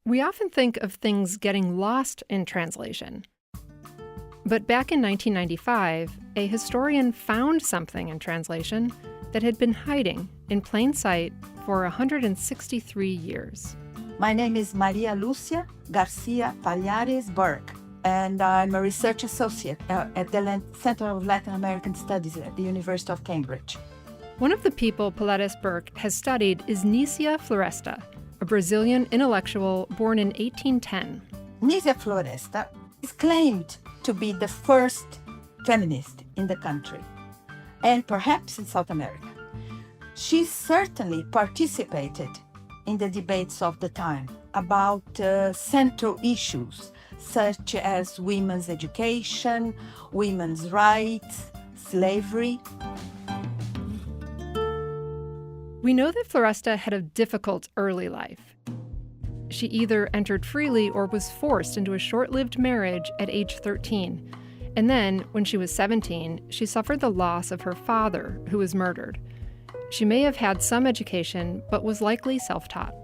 We often think of things getting lost in translation. But back in 1995, a historian found something in translation that had been hiding in plain sight for 163 years. My name is Maria Lucia Garcia Palhares Burke, and I'm a research associate at the Center of Latin American Studies at the University of Cambridge. One of the people Palhares Burke has studied is Nísia Floresta, a Brazilian intellectual born in 1810. Nísia Floresta is claimed to be the first feminist in the country, and perhaps in South America. She certainly participated in the debates of the time about central issues such as women's education, women's rights, slavery. We know that Floresta had a difficult early life. She either entered freely or was forced into a short-lived marriage at age 13. And then, when she was 17, she suffered the loss of her father, who was murdered. She may have had some education, but was likely self-taught.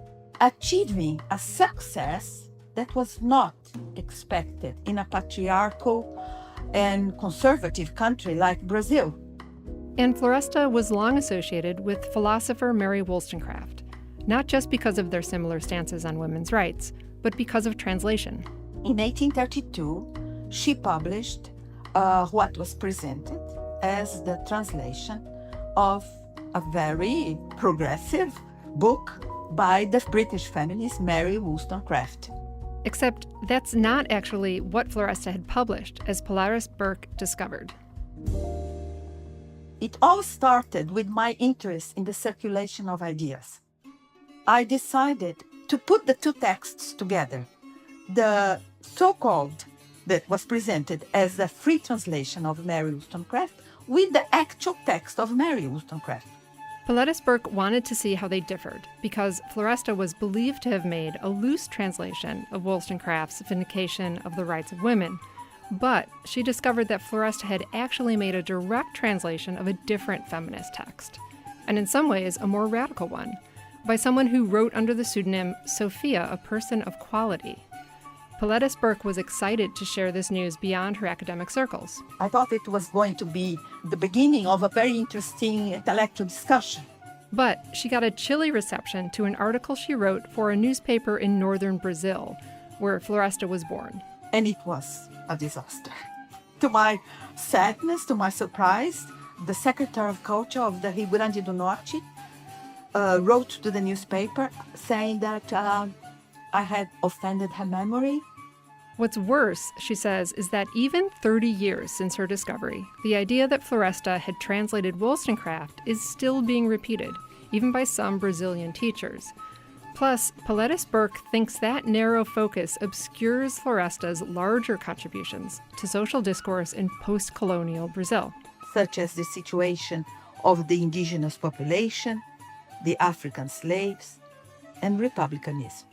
Achieving a success that was not expected in a patriarchal and conservative country like Brazil. And Floresta was long associated with philosopher Mary Wollstonecraft, not just because of their similar stances on women's rights, but because of translation. In 1832, she published what was presented as the translation of a very progressive book by the British feminist Mary Wollstonecraft. Except that's not actually what Floresta had published, as Palhares Burke discovered. It all started with my interest in the circulation of ideas. I decided to put the two texts together. The so-called, that was presented as a free translation of Mary Wollstonecraft, with the actual text of Mary Wollstonecraft. Palhares Burke wanted to see how they differed, because Floresta was believed to have made a loose translation of Wollstonecraft's Vindication of the Rights of Women. But she discovered that Floresta had actually made a direct translation of a different feminist text, and in some ways a more radical one, by someone who wrote under the pseudonym Sophia, a person of quality. Palhares Burke was excited to share this news beyond her academic circles. I thought it was going to be the beginning of a very interesting intellectual discussion. But she got a chilly reception to an article she wrote for a newspaper in northern Brazil, where Floresta was born. And it was a disaster. To my sadness, to my surprise, the Secretary of Culture of the Rio Grande do Norte wrote to the newspaper saying that I had offended her memory. What's worse, she says, is that even 30 years since her discovery, the idea that Floresta had translated Wollstonecraft is still being repeated, even by some Brazilian teachers. Plus, Palhares Burke thinks that narrow focus obscures Floresta's larger contributions to social discourse in post-colonial Brazil, such as the situation of the indigenous population, the African slaves, and republicanism.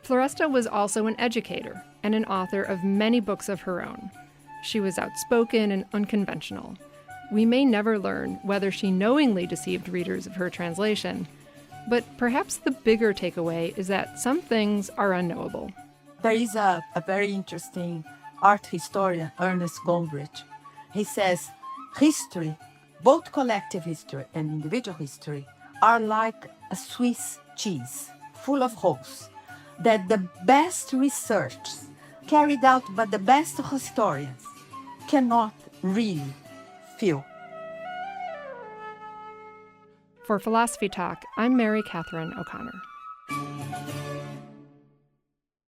Floresta was also an educator and an author of many books of her own. She was outspoken and unconventional. We may never learn whether she knowingly deceived readers of her translation, but perhaps the bigger takeaway is that some things are unknowable. There is a very interesting art historian, Ernest Gombrich. He says, history, both collective history and individual history, are like a Swiss cheese, full of holes, that the best research carried out by the best historians cannot really fill. For Philosophy Talk, I'm Mary Catherine O'Connor.